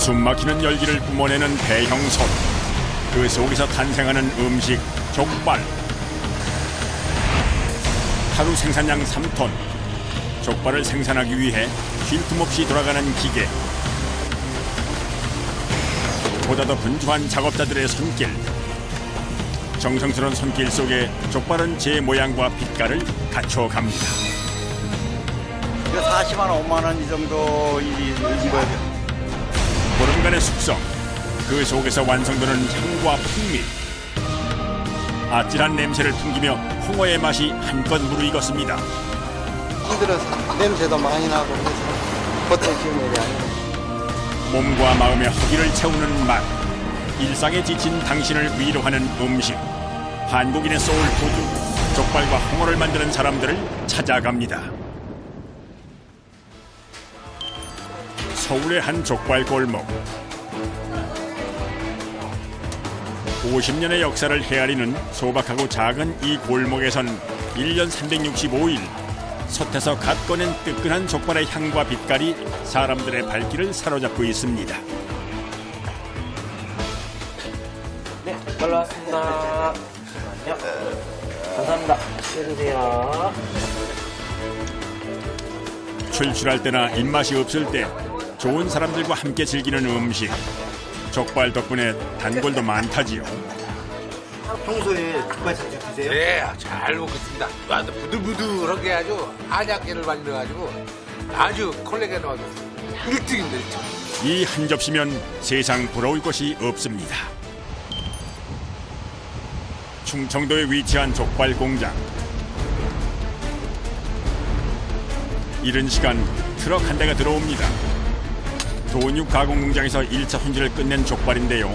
숨막히는 열기를 뿜어내는 대형 솥. 그 속에서 탄생하는 음식 족발. 하루 생산량 3톤. 족발을 생산하기 위해 쉴 틈 없이 돌아가는 기계. 보다 더 분주한 작업자들의 손길. 정성스러운 손길 속에 족발은 제 모양과 빛깔을 갖춰갑니다. 40만 원, 5만 원 이 정도 이 거예요. 보름간의 숙성, 그 속에서 완성되는 향과 풍미. 아찔한 냄새를 풍기며 홍어의 맛이 한껏 무르익었습니다. 힘들어서 냄새도 많이 나고 그래서 버텨지는 일이 아니에요. 몸과 마음의 허기를 채우는 맛. 일상에 지친 당신을 위로하는 음식. 한국인의 소울푸드, 족발과 홍어를 만드는 사람들을 찾아갑니다. 서울의 한 족발 골목. 50년의 역사를 헤아리는 소박하고 작은 이 골목에선 1년 365일 솥에서 갓 꺼낸 뜨끈한 족발의 향과 빛깔이 사람들의 발길을 사로잡고 있습니다. 네, 족발 나왔습니다. 잠시만요. 감사합니다. 드세요. 출출할 때나 입맛이 없을 때 좋은 사람들과 함께 즐기는 음식. 족발 덕분에 단골도 많다지요. 평소에 족발 자주 드세요? 네, 잘 먹겠습니다. 아주 부들부들하게 아주 한약재를 많이 넣어가지고 아주 콜레겐 와서 1등입니다. 1등. 이 한 접시면 세상 부러울 것이 없습니다. 충청도에 위치한 족발 공장. 이른 시간 트럭 한 대가 들어옵니다. 돈육 가공 공장에서 1차 손질을 끝낸 족발인데요.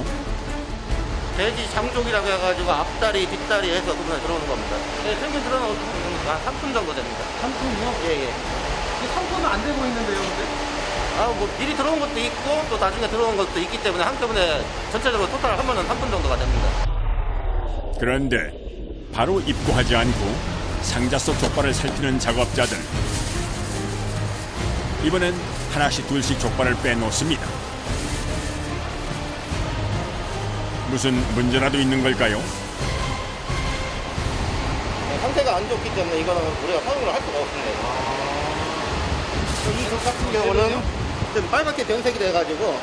돼지 장족이라고 해가지고 앞다리, 뒷다리 해서 그분에 들어오는 겁니다. 네, 평균 들어오는 한 3분 정도 됩니다. 3분이요? 예, 예. 3분은 안 돼 보이는데요, 근데? 뭐 미리 들어온 것도 있고 또 나중에 들어온 것도 있기 때문에 한꺼번에 전체적으로 토탈 하면은 3분 정도가 됩니다. 그런데 바로 입고하지 않고 상자 속 족발을 살피는 작업자들. 이번엔 하나씩 둘씩 족발을 빼놓습니다. 무슨 문제라도 있는 걸까요? 상태가 안 좋기 때문에 이거는 우리가 사용을 할 수가 없습니다. 이 족 같은 경우는 좀 빨갛게 변색이 돼가지고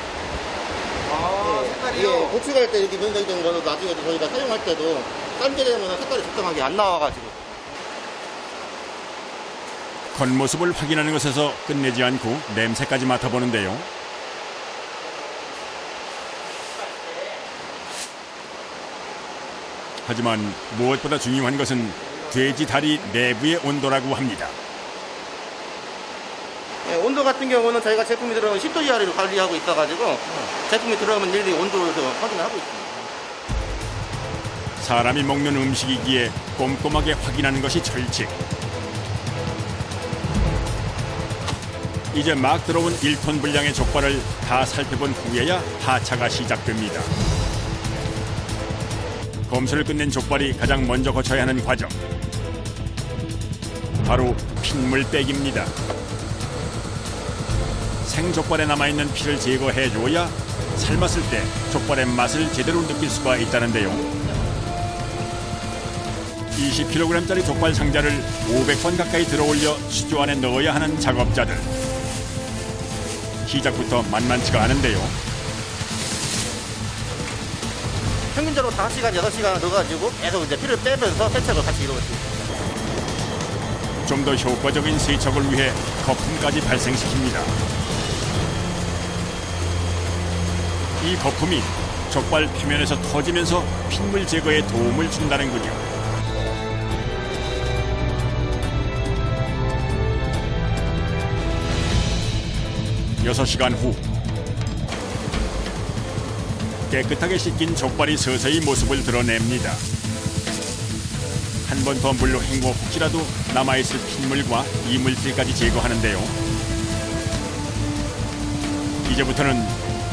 색깔이요? 예, 고추갈 때 이렇게 변색이 된 거는 나중에 저희가 사용할 때도 딴 게 되면 색깔이 적당하게 안 나와가지고 겉모습을 확인하는 것에서 끝내지 않고 냄새까지 맡아보는데요. 하지만 무엇보다 중요한 것은 돼지 다리 내부의 온도라고 합니다. 예, 온도 같은 경우는 저희가 제품이 들어오면 10도 이하로 관리하고 있어가지고 제품이 들어오면 일일이 온도를 확인을 하고 있습니다. 사람이 먹는 음식이기에 꼼꼼하게 확인하는 것이 철칙. 이제 막 들어온 1톤 분량의 족발을 다 살펴본 후에야 하차가 시작됩니다. 검수를 끝낸 족발이 가장 먼저 거쳐야 하는 과정. 바로 핏물 빼기입니다. 생족발에 남아있는 피를 제거해줘야 삶았을 때 족발의 맛을 제대로 느낄 수가 있다는데요. 20kg짜리 족발 상자를 500번 가까이 들어올려 수조 안에 넣어야 하는 작업자들. 시작부터 만만치가 않은데요. 평균적으로 5시간, 6시간 넣어가지고 계속 이제 피를 빼면서 세척을 같이 이루고 있습니다. 좀 더 효과적인 세척을 위해 거품까지 발생시킵니다. 이 거품이 족발 표면에서 터지면서 핏물 제거에 도움을 준다는군요. 6시간 후 깨끗하게 씻긴 족발이 서서히 모습을 드러냅니다. 한 번 더 물로 헹궈 혹시라도 남아있을 핏물과 이물질까지 제거하는데요. 이제부터는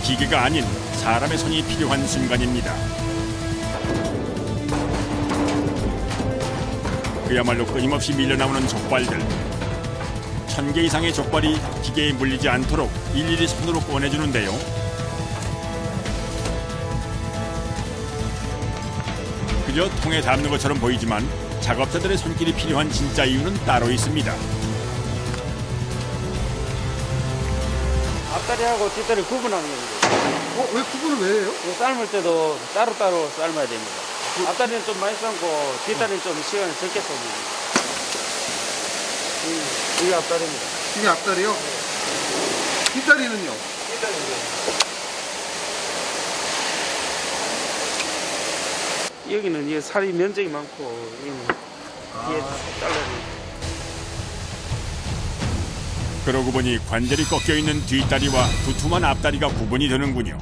기계가 아닌 사람의 손이 필요한 순간입니다. 그야말로 끊임없이 밀려나오는 족발들. 1000개 이상의 족발이 기계에 물리지 않도록 일일이 손으로 꺼내주는데요. 그저 통에 담는 것처럼 보이지만 작업자들의 손길이 필요한 진짜 이유는 따로 있습니다. 앞다리하고 뒷다리 구분하는 겁니다. 왜 구분을 왜 해요? 이거 삶을 때도 따로따로 삶아야 됩니다. 앞다리는 좀 많이 삶고 뒷다리는 좀 시간을 적게 씁니다. 이게 앞다리입니다. 이게 앞다리요? 뒷다리는요? 여기는 이게 살이 면적이 많고 여기는 뒤에 잘라줍니다. 그러고 보니 관절이 꺾여 있는 뒷다리와 두툼한 앞다리가 구분이 되는군요.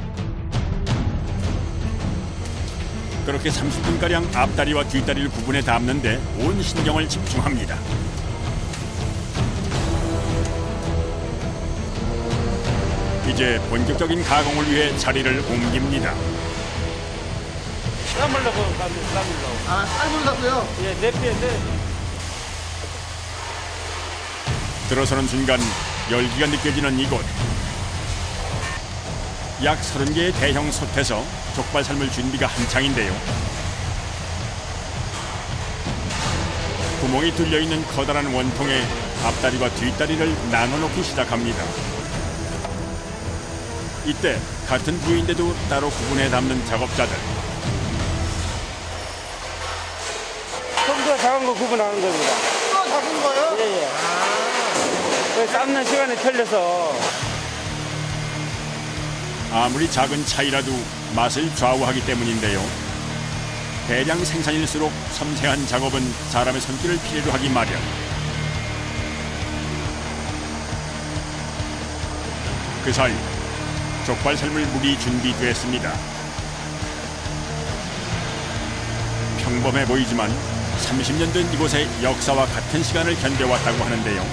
그렇게 30분가량 앞다리와 뒷다리를 구분해 담는데 온 신경을 집중합니다. 이제 본격적인 가공을 위해 자리를 옮깁니다. 삶으려고 갑니다. 삶으려고. 아, 삶으려고요? 예, 내피인데 들어서는 순간 열기가 느껴지는 이곳. 약 30개의 대형 솥에서 족발 삶을 준비가 한창인데요. 구멍이 뚫려있는 커다란 원통에 앞다리와 뒷다리를 나눠놓기 시작합니다. 이때 같은 부위인데도 따로 구분해 담는 작업자들. 좀 더 작은 거 구분하는 겁니다. 또 작은 거요? 예, 예. 그 삶는 시간이 틀려서 아무리 작은 차이라도 맛을 좌우하기 때문인데요. 대량 생산일수록 섬세한 작업은 사람의 손길을 필요로 하기 마련. 그 사이 족발 삶을 물이 준비됐습니다. 평범해 보이지만 30년 된 이곳의 역사와 같은 시간을 견뎌왔다고 하는데요.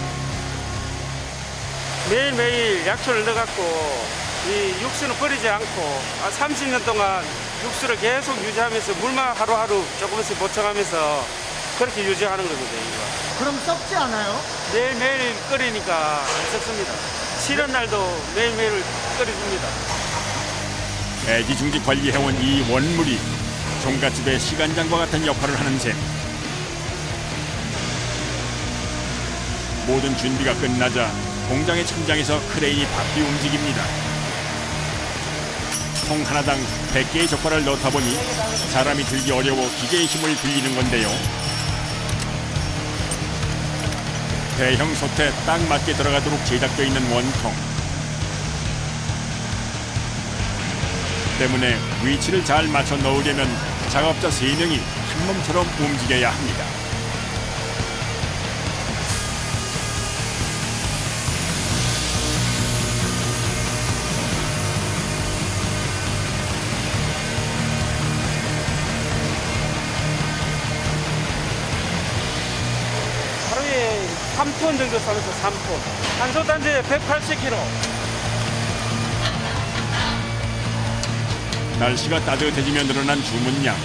매일매일 약초를 넣어갖고 이 육수는 버리지 않고 30년 동안 육수를 계속 유지하면서 물만 하루하루 조금씩 보충하면서 그렇게 유지하는 겁니다. 이거. 그럼 썩지 않아요? 매일매일 끓이니까 안 썩습니다. 쉬는 날도 매일매일 끓여줍니다. 애지중지 관리해온 이 원물이 종갓집의 시간장과 같은 역할을 하는 셈. 모든 준비가 끝나자 공장의 천장에서 크레인이 바삐 움직입니다. 통 하나당 100개의 족발을 넣다 보니 사람이 들기 어려워 기계의 힘을 빌리는 건데요. 대형 솥에 딱 맞게 들어가도록 제작되어 있는 원통. 때문에 위치를 잘 맞춰 넣으려면 작업자 3명이 한 몸처럼 움직여야 합니다. 하루에 3톤 정도 싸면서 3톤. 한 소단지에 180kg. 날씨가 따뜻해지며 늘어난 주문량.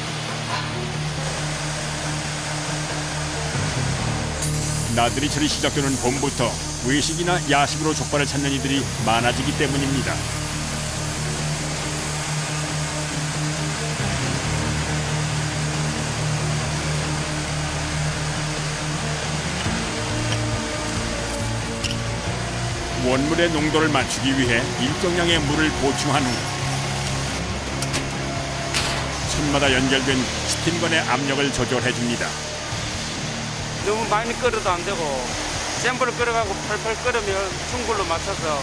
나들이철이 시작되는 봄부터 외식이나 야식으로 족발을 찾는 이들이 많아지기 때문입니다. 원물의 농도를 맞추기 위해 일정량의 물을 보충한 후 손마다 연결된 스팀건의 압력을 조절해줍니다. 너무 많이 끓여도 안 되고 센 불을 끓여가고 팔팔 끓으면 중불로 맞춰서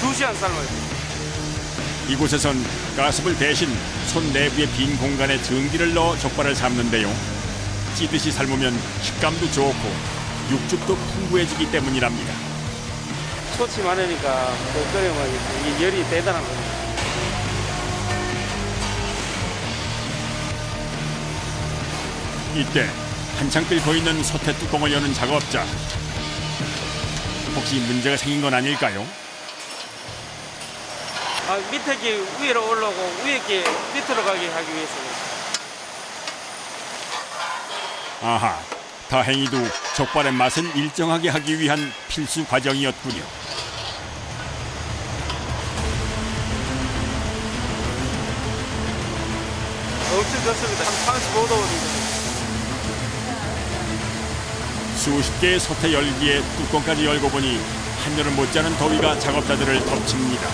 2시간 삶아야 됩니다. 이곳에선 가스불 대신 손 내부의 빈 공간에 전기를 넣어 족발을 삶는데요. 찌듯이 삶으면 식감도 좋고 육즙도 풍부해지기 때문이랍니다. 솥이 많으니까 그 끓이면 이 열이 대단한 겁니다. 이때 한창 끓고 있는 솥의 뚜껑을 여는 작업자. 혹시 문제가 생긴 건 아닐까요? 밑에 게 위로 올라오고 위에 게 밑으로 가게 하기 위해서는. 아하, 다행히도 족발의 맛을 일정하게 하기 위한 필수 과정이었군요. 엄청 좋습니다. 35도. 수십 개의 솥의 열기에 뚜껑까지 열고 보니 한여름 못지않은 더위가 작업자들을 덮칩니다.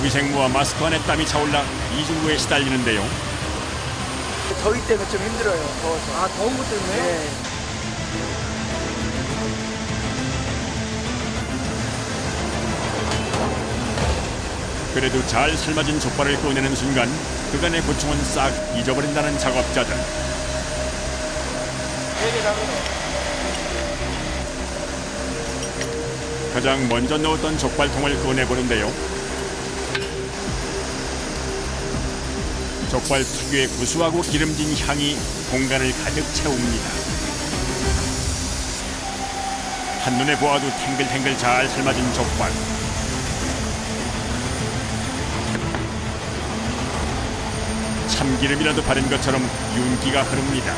위생무와 마스크 안에 땀이 차올라 이중구에 시달리는데요. 더위 때문에 좀 힘들어요. 더워서. 아, 더운 것 때문에? 네. 그래도 잘 삶아진 족발을 꺼내는 순간 그간의 고충은 싹 잊어버린다는 작업자들. 가장 먼저 넣었던 족발통을 꺼내보는데요. 족발 특유의 구수하고 기름진 향이 공간을 가득 채웁니다. 한눈에 보아도 탱글탱글 잘 삶아진 족발. 참기름이라도 바른 것처럼 윤기가 흐릅니다.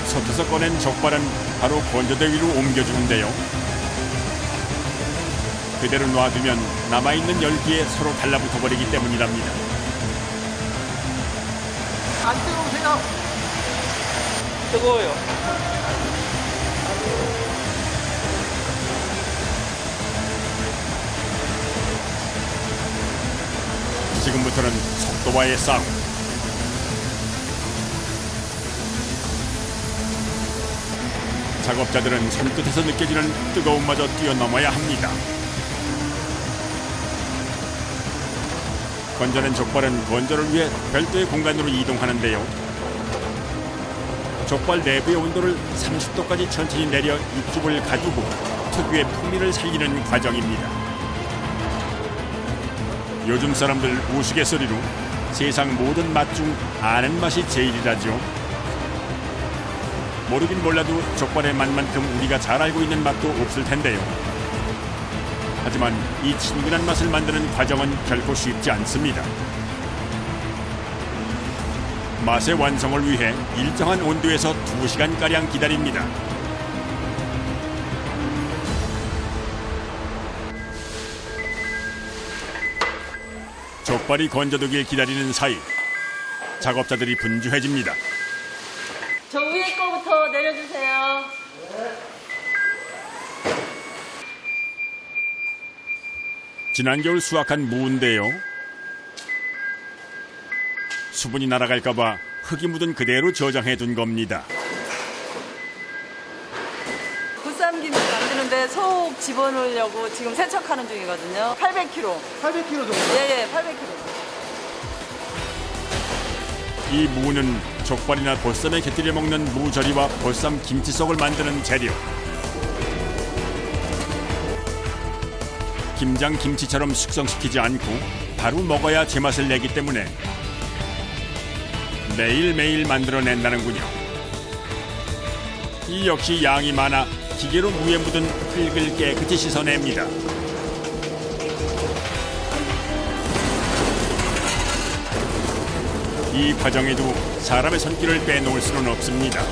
솥에서 꺼낸 족발은 바로 건조대 위로 옮겨주는데요. 그대로 놔두면 남아있는 열기에 서로 달라붙어 버리기 때문이랍니다. 안 뜨거우세요? 뜨거워요. 지금부터는 속도와의 싸움. 작업자들은 손끝에서 느껴지는 뜨거움마저 뛰어넘어야 합니다. 건져낸 족발은 건조를 위해 별도의 공간으로 이동하는데요. 족발 내부의 온도를 30도까지 천천히 내려 육즙을 가두고 특유의 풍미를 살리는 과정입니다. 요즘 사람들 우스갯소리로 세상 모든 맛 중 아는 맛이 제일이라죠. 모르긴 몰라도 족발의 맛만큼 우리가 잘 알고 있는 맛도 없을 텐데요. 하지만 이 친근한 맛을 만드는 과정은 결코 쉽지 않습니다. 맛의 완성을 위해 일정한 온도에서 2시간가량 기다립니다. 족발이 건져두길 기다리는 사이 작업자들이 분주해집니다. 저 위에 거부터 내려주세요. 지난 겨울 수확한 무인데요. 수분이 날아갈까봐 흙이 묻은 그대로 저장해둔 겁니다. 보쌈김치 만드는데 속 집어넣으려고 지금 세척하는 중이거든요. 800kg. 800kg 정도? 예, 800kg. 이 무는 족발이나 보쌈에 곁들여 먹는 무절이와 보쌈 김치속을 만드는 재료. 김장 김치처럼 숙성시키지 않고 바로 먹어야 제맛을 내기 때문에 매일매일 만들어낸다는군요. 이 역시 양이 많아 기계로 무에 묻은 흙을 깨끗이 씻어냅니다. 이 과정에도 사람의 손길을 빼놓을 수는 없습니다.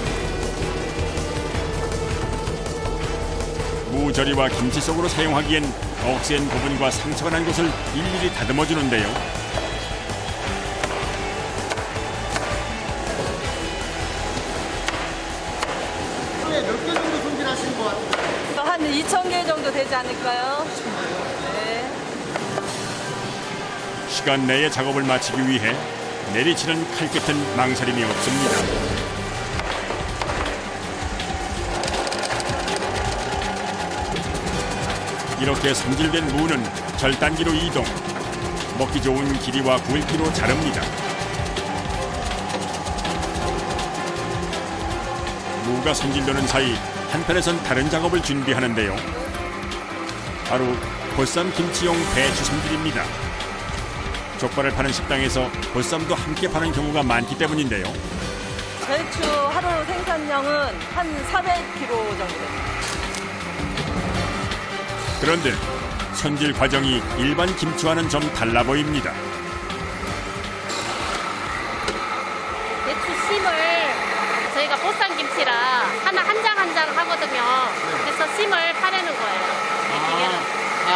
무절이와 김치 속으로 사용하기엔 억센 부분과 상처가 난 곳을 일일이 다듬어 주는데요. 하루에 몇 개 정도 손질하시는 것 같아요? 한 2,000개 정도 되지 않을까요? 네. 시간 내에 작업을 마치기 위해 내리치는 칼끝은 망설임이 없습니다. 이렇게 손질된 무는 절단기로 이동. 먹기 좋은 길이와 굵기로 자릅니다. 무가 손질되는 사이 한편에선 다른 작업을 준비하는데요. 바로 보쌈 김치용 배추 손질입니다. 족발을 파는 식당에서 보쌈도 함께 파는 경우가 많기 때문인데요. 배추 하루 생산량은 한 400kg 정도 됩니다. 그런데 손질 과정이 일반 김치와는 좀 달라 보입니다. 배추 심을 저희가 보쌈 김치 김치라 하나 한 장 한 장 하거든요. 그래서 심을 파내는 거예요. 이 기계는.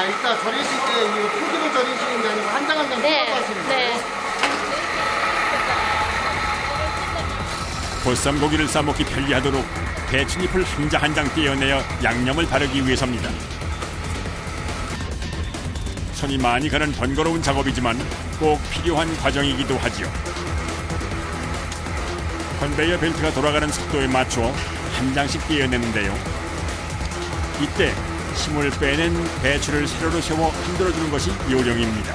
일단 절이실 때 이 포기로 절이시는 게 아니고 한 장 한 장 네, 뜯어서 하시는 네. 거예요? 보쌈 고기를 싸먹기 편리하도록 배추잎을 한 장 한 장 떼어내어 양념을 바르기 위해서입니다. 손이 많이 가는 번거로운 작업이지만 꼭 필요한 과정이기도 하지요. 컨베이어 벨트가 돌아가는 속도에 맞춰 한 장씩 떼어내는데요. 이때 힘을 빼낸 배추를 세로로 세워 흔들어주는 것이 요령입니다.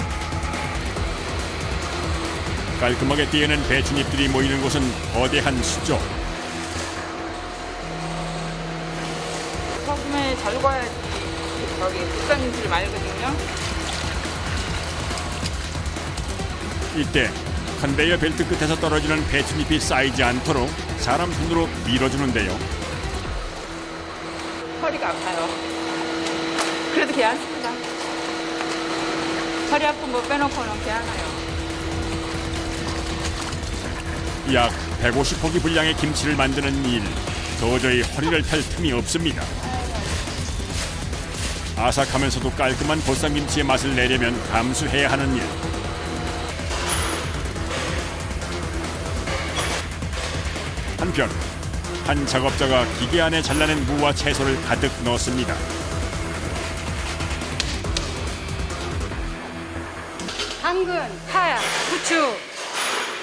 깔끔하게 떼어낸 배추잎들이 모이는 곳은 거대한 수조. 처음에 잘 구워야지 저기 국산김치를 말거든요. 이때 컨베이어 벨트 끝에서 떨어지는 배추잎이 쌓이지 않도록 사람 손으로 밀어주는데요. 허리가 아파요. 그래도 괜찮습니다. 허리 아픈 거 빼놓고는 괜찮아요. 약 150포기 분량의 김치를 만드는 일, 도저히 허리를 펼 틈이 없습니다. 아삭하면서도 깔끔한 보쌈김치의 맛을 내려면 감수해야 하는 일. 한편 한 작업자가 기계 안에 잘라낸 무와 채소를 가득 넣습니다. 당근, 파, 후추,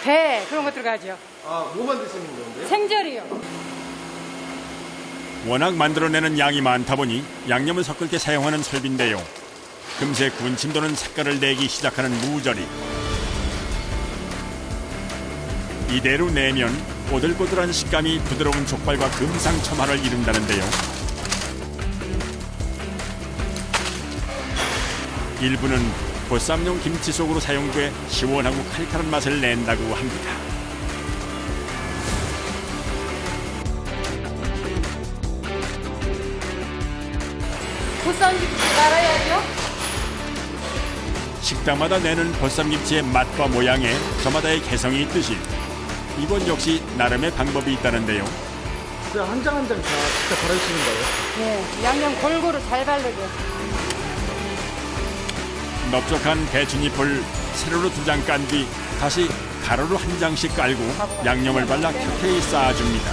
배 그런 거 들어가죠. 뭐 만드시는 건데? 생절이요. 워낙 만들어내는 양이 많다 보니 양념을 섞을 때 사용하는 설비인데요. 금세 군침 도는 색깔을 내기 시작하는 무절이. 이대로 내면 꼬들꼬들한 식감이 부드러운 족발과 금상첨화를 이룬다는데요. 일부는 보쌈용 김치 속으로 사용돼 시원하고 칼칼한 맛을 낸다고 합니다. 보쌈김치 말아야죠. 식당마다 내는 보쌈김치의 맛과 모양에 저마다의 개성이 있듯이 이건 역시 나름의 방법이 있다는데요. 한 장 한 장 다 직접 바르시는 거예요? 네, 양념 골고루 잘 바르게. 넓적한 배추잎을 세로로 2장 깐 뒤 다시 가로로 1장씩 깔고 양념을 발라 켜켜이 쌓아줍니다.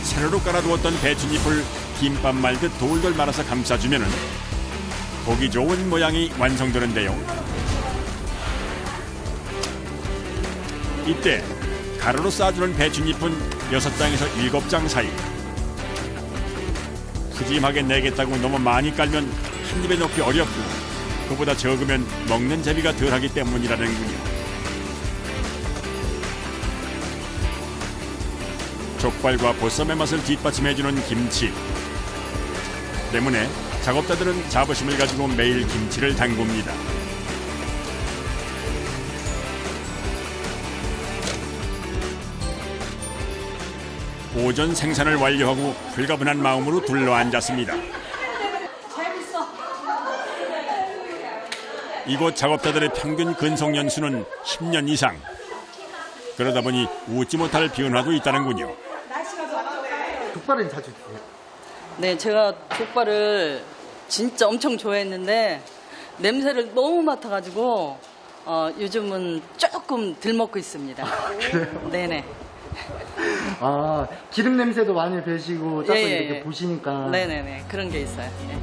세로로 깔아두었던 배추잎을 김밥 말듯 돌돌 말아서 감싸주면 보기 좋은 모양이 완성되는데요. 이때 가로로 쌓아주는 배추잎은 6장에서 7장 사이. 푸짐하게 내겠다고 너무 많이 깔면 한 입에 넣기 어렵고 그보다 적으면 먹는 재미가 덜하기 때문이라는군요. 족발과 보쌈의 맛을 뒷받침해주는 김치 때문에 작업자들은 자부심을 가지고 매일 김치를 담굽니다. 오전 생산을 완료하고 홀가분한 마음으로 둘러앉았습니다. 이곳 작업자들의 평균 근속 연수는 10년 이상. 그러다 보니 웃지 못할 변화도 있다는군요. 족발은 자주 드세요? 네, 제가 족발을 진짜 엄청 좋아했는데 냄새를 너무 맡아가지고 요즘은 조금 덜 먹고 있습니다. 그래요? 네네. 기름 냄새도 많이 배시고 자꾸 예, 이렇게 예. 보시니까. 네네네. 그런 게 있어요. 네.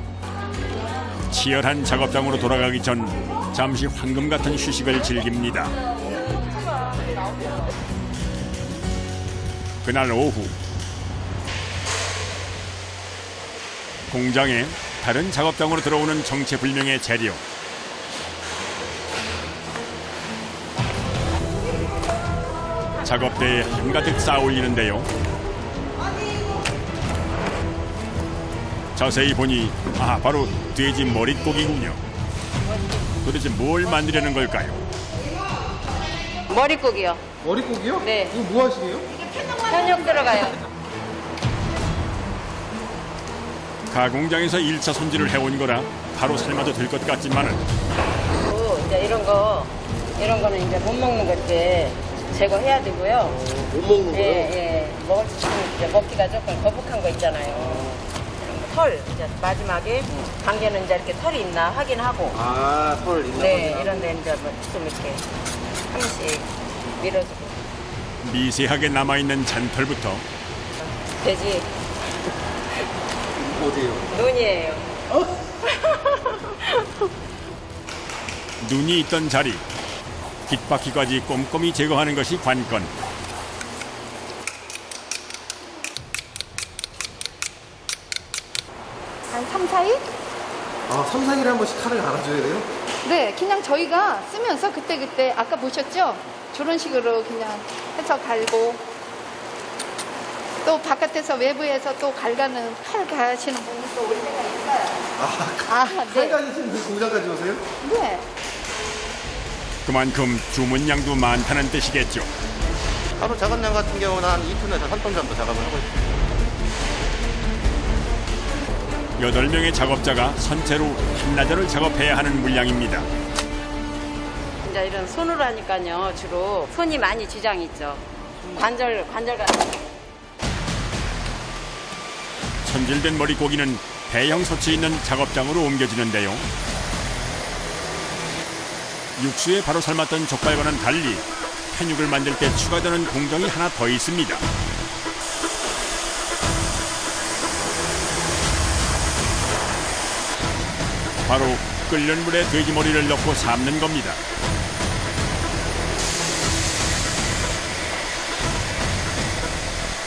치열한 작업장으로 돌아가기 전 잠시 황금 같은 휴식을 즐깁니다. 그날 오후 공장에 다른 작업장으로 들어오는 정체불명의 재료. 작업대에 한가득 쌓아올리는데요. 자세히 보니 바로 돼지 머릿고기군요. 도대체 뭘 만들려는 걸까요? 머릿고기요. 머릿고기요? 네. 이거 뭐 하시게요? 현역 들어가요. 가공장에서 1차 손질을 해온 거라 바로 삶아도 될 것 같지만은 이제 이런 거는 이제 못 먹는 거지. 제거해야 되고요. 못 먹는 거요? 예. 먹을 수 있으면 이제 먹기가 조금 거북한 거 있잖아요. 털, 이제 마지막에 관계는 이제 이렇게 털이 있나 확인하고. 아, 털 있나 네, 보다. 이런 데 이제 좀 이렇게 한 번씩 밀어주고. 미세하게 남아있는 잔털부터 돼지 어디에요? 눈이에요. 눈이 있던 자리, 깃바퀴까지 꼼꼼히 제거하는 것이 관건. 한 3, 4일? 아, 3, 4일에 한 번씩 칼을 갈아줘야 돼요? 네, 그냥 저희가 쓰면서 그때 아까 보셨죠? 저런 식으로 그냥 해서 갈고 또 바깥에서 외부에서 또 갈가는 칼 가시는 분이 또 올 때가 있어요. 칼 가지시는 분 공장까지 오세요? 네. 그만큼 주문량도 많다는 뜻이겠죠. 하루 작업량 같은 경우는 한 2톤에서 3톤 정도 작업을 하고 있습니다. 8명의 작업자가 선체로 한나절을 작업해야 하는 물량입니다. 이제 이런 손으로 하니까요. 주로 손이 많이 지장이 있죠. 관절 같은. 손질된 머릿고기는 대형 솥이 있는 작업장으로 옮겨지는데요. 육수에 바로 삶았던 족발과는 달리 편육을 만들 때 추가되는 공정이 하나 더 있습니다. 바로 끓는 물에 돼지머리를 넣고 삶는 겁니다.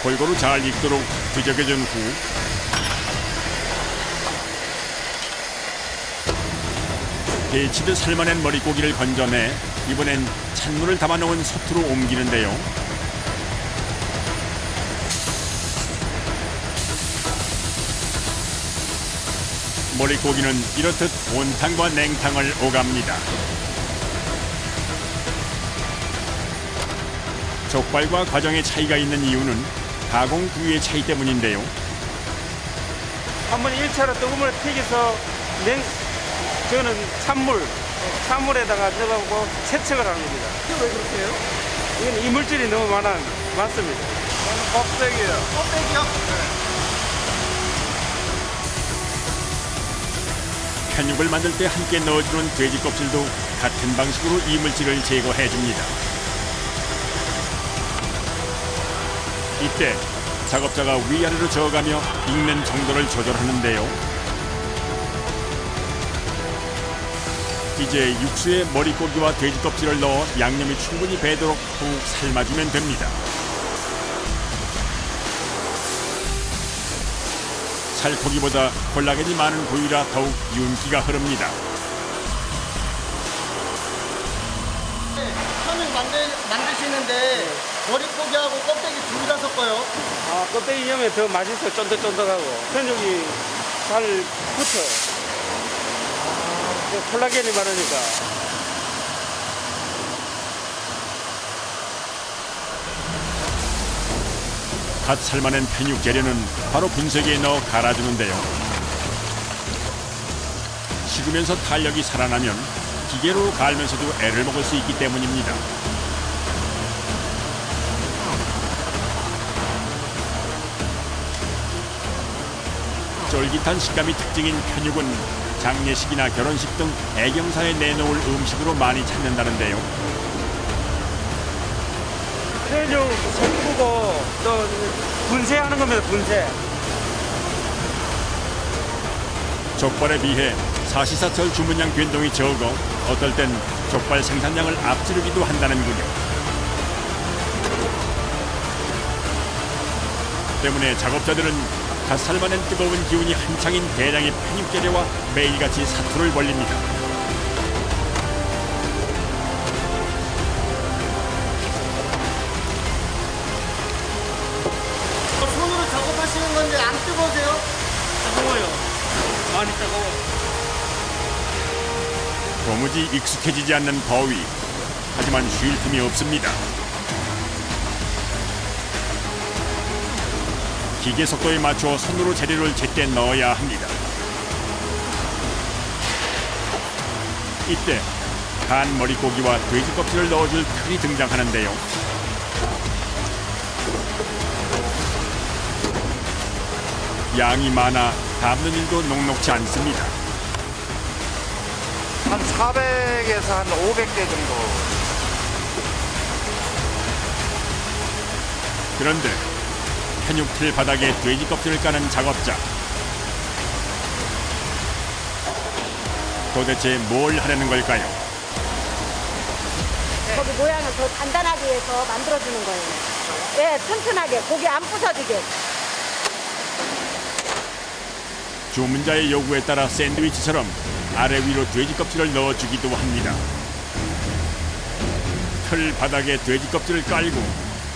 골고루 잘 익도록 뒤적여준 후 데치듯 삶아낸 머릿고기를 건져내 이번엔 찬물을 담아놓은 솥으로 옮기는데요. 머릿고기는 이렇듯 온탕과 냉탕을 오갑니다. 족발과 과정의 차이가 있는 이유는 가공 부위의 차이 때문인데요. 한번 1차로 뜨거운 물에 튀겨서 저는 찬물에다가 넣어가고 세척을 하는 겁니다. 왜 그렇게 해요? 이건 이물질이 너무 많습니다. 껍데기요? 편육을 만들 때 함께 넣어주는 돼지 껍질도 같은 방식으로 이물질을 제거해줍니다. 이때 작업자가 위아래로 저어가며 익는 정도를 조절하는데요. 이제 육수에 머릿고기와 돼지 껍질을 넣어 양념이 충분히 배도록 푹 삶아주면 됩니다. 살코기보다 콜라겐이 많은 부위라 더욱 윤기가 흐릅니다. 편을 만드시는데 머릿고기하고 껍데기 둘 다 섞어요. 껍데기 염에 더 맛있어 쫀득쫀득하고 편육이 잘 붙어. 콜라겐이 많으니까. 갓 삶아낸 편육 재료는 바로 분쇄기에 넣어 갈아주는데요. 식으면서 탄력이 살아나면 기계로 갈면서도 애를 먹을 수 있기 때문입니다. 쫄깃한 식감이 특징인 편육은 장례식이나 결혼식 등 애경사에 내놓을 음식으로 많이 찾는다는데요. 편육 섞고 또 분쇄하는 겁니다. 분쇄. 족발에 비해 사시사철 주문량 변동이 적어 어떨 땐 족발 생산량을 앞지르기도 한다는군요. 때문에 작업자들은 갓 삶아낸 뜨거운 기운이 한창인 대량의 편육 재료와 매일같이 사투를 벌립니다. 손으로 작업하시는 건데 안 뜨거우세요? 뜨거워요. 많이 뜨거워요. 도무지 익숙해지지 않는 더위. 하지만 쉴 틈이 없습니다. 기계 속도에 맞춰 손으로 재료를 제때 넣어야 합니다. 이때 간 머릿고기와 돼지 껍질을 넣어줄 틀이 등장하는데요. 양이 많아 담는 일도 녹록지 않습니다. 한 400에서 한 500개 정도. 그런데 편육틀 바닥에 돼지 껍질을 까는 작업자. 도대체 뭘 하려는 걸까요? 거기 모양을 더 단단하게 해서 만들어주는 거예요. 네, 튼튼하게, 고기 안 부서지게. 주문자의 요구에 따라 샌드위치처럼 아래 위로 돼지 껍질을 넣어주기도 합니다. 틀 바닥에 돼지 껍질을 깔고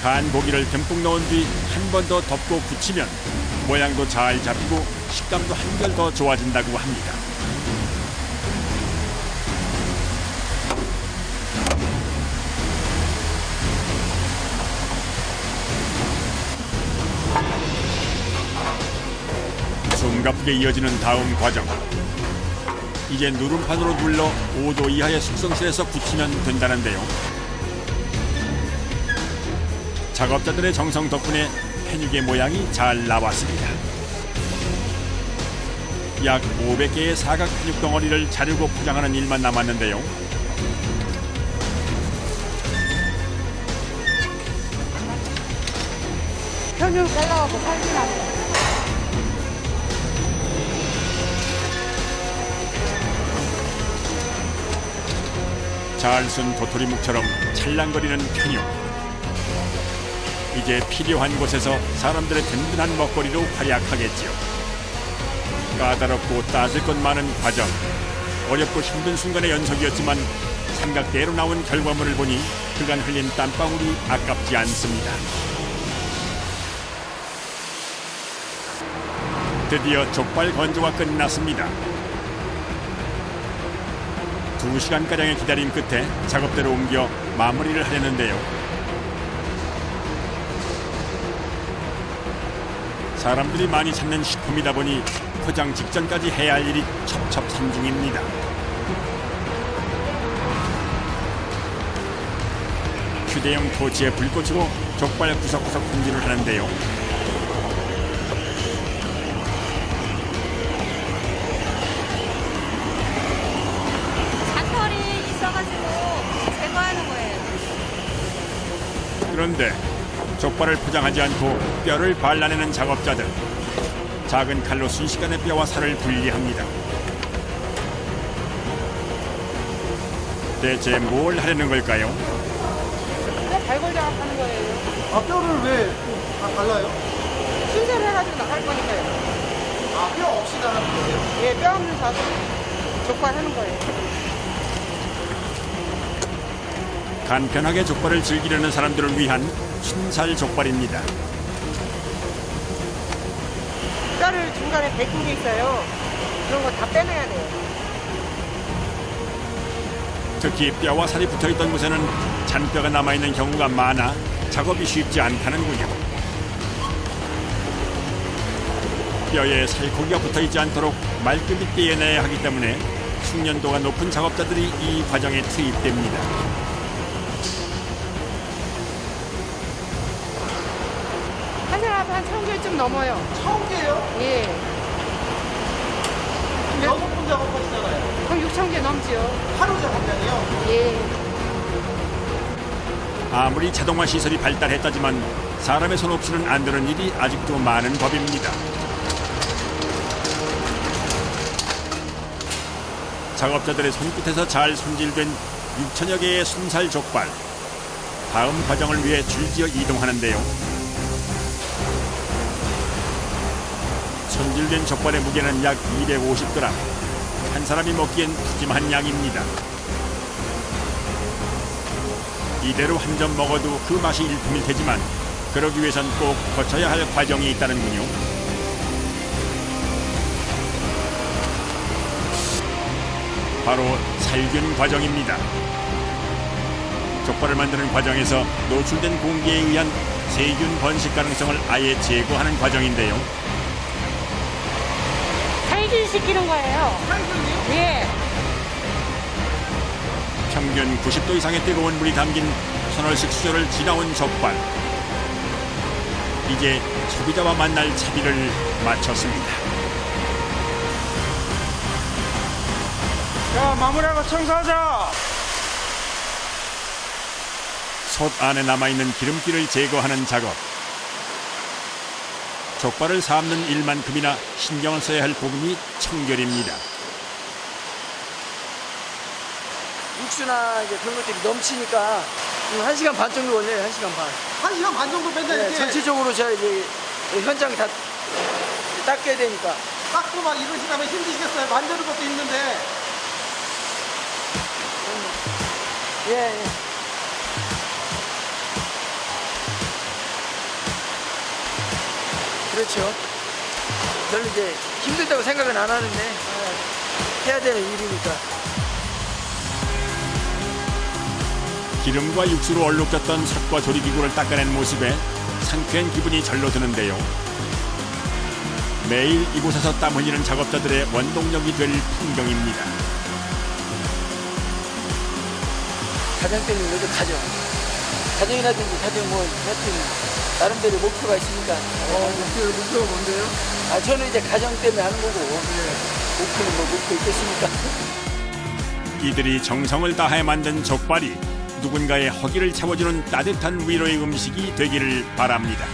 간 고기를 듬뿍 넣은 뒤 한 번 더 덮고 굳히면 모양도 잘 잡히고 식감도 한결 더 좋아진다고 합니다. 숨가쁘게 이어지는 다음 과정. 이제 누름판으로 눌러 5도 이하의 숙성실에서 굳히면 된다는데요. 작업자들의 정성 덕분에 편육의 모양이 잘 나왔습니다. 약 500개의 사각 편육 덩어리를 자르고 포장하는 일만 남았는데요. 편육 잘라갖고 살기나요. 잘 쓴 도토리묵처럼 찰랑거리는 편육. 이제 필요한 곳에서 사람들의 든든한 먹거리로 활약하겠지요. 까다롭고 따질 것 많은 과정, 어렵고 힘든 순간의 연속이었지만 생각대로 나온 결과물을 보니 그간 흘린 땀방울이 아깝지 않습니다. 드디어 족발 건조가 끝났습니다. 2시간가량의 기다림 끝에 작업대로 옮겨 마무리를 하려는데요. 사람들이 많이 찾는 식품이다 보니 포장 직전까지 해야 할 일이 첩첩산중입니다. 휴대용 토치에 불 꽂히고 족발 구석구석 손질을 하는데요. 잔털이 있어가지고 제거하는 거예요. 그런데 족발을 포장하지 않고 뼈를 발라내는 작업자들. 작은 칼로 순식간에 뼈와 살을 분리합니다. 대체 뭘 하려는 걸까요? 발골 작업하는 거예요. 아, 뼈를 왜 다 달라요? 순서를 해가지고 나갈 거니까요. 아, 뼈 없이 나가는 거예요? 예, 뼈 없는 사서 족발 하는 거예요. 간편하게 족발을 즐기려는 사람들을 위한 순살 족발입니다. 뼈를 중간에 베낀 게 있어요. 그런 거 다 빼내야 돼요. 특히 뼈와 살이 붙어있던 곳에는 잔뼈가 남아있는 경우가 많아 작업이 쉽지 않다는군요. 뼈에 살코기가 붙어있지 않도록 말끔히 떼어내야 하기 때문에 숙련도가 높은 작업자들이 이 과정에 투입됩니다. 한 사람 한 1,000개 좀 넘어요. 1,000개요? 예. 6분 작업하시잖아요. 그럼 6,000개 넘지요. 하루 작업량이요? 예. 아무리 자동화 시설이 발달했다지만 사람의 손 없이는 안 되는 일이 아직도 많은 법입니다. 작업자들의 손끝에서 잘 손질된 6천여 개의 순살 족발. 다음 과정을 위해 줄지어 이동하는데요. 손질된 족발의 무게는 약 250g. 한 사람이 먹기엔 푸짐한 양입니다. 이대로 한 점 먹어도 그 맛이 일품일 테지만 그러기 위해선 꼭 거쳐야 할 과정이 있다는군요. 바로 살균 과정입니다. 족발을 만드는 과정에서 노출된 공기에 의한 세균 번식 가능성을 아예 제거하는 과정인데요. 살균시키는 거예요. 살균이요? 예. 평균 90도 이상의 뜨거운 물이 담긴 선월식 수조를 지나온 족발. 이제 소비자와 만날 차비를 마쳤습니다. 자, 마무리하고 청소하자. 솥 안에 남아있는 기름기를 제거하는 작업. 족발을 삶는 일만큼이나 신경을 써야 할 부분이 청결입니다. 육수나 이제 그런 것들이 넘치니까 1시간 반 정도 걸려요. 1시간 반. 1시간 반 정도 맨날 이렇게 전체적으로 제가 이제 현장 다 닦아야 되니까. 닦고 막 이러시다면 힘드시겠어요. 만드는 것도 힘든데. 예. 그렇죠. 별로 이제 힘들다고 생각은 안 하는데 해야 되는 일이니까. 기름과 육수로 얼룩졌던 솥과 조리기구를 닦아낸 모습에 상쾌한 기분이 절로 드는데요. 매일 이곳에서 땀 흘리는 작업자들의 원동력이 될 풍경입니다. 가정 때문에 모두 가정이라든지 가정 뭐 하여튼 나름대로 목표가 있으니까. 목표가 뭔데요? 저는 이제 가정 때문에 하는 거고. 목표는 뭐 목표 있겠습니까? 이들이 정성을 다해 만든 족발이 누군가의 허기를 채워주는 따뜻한 위로의 음식이 되기를 바랍니다.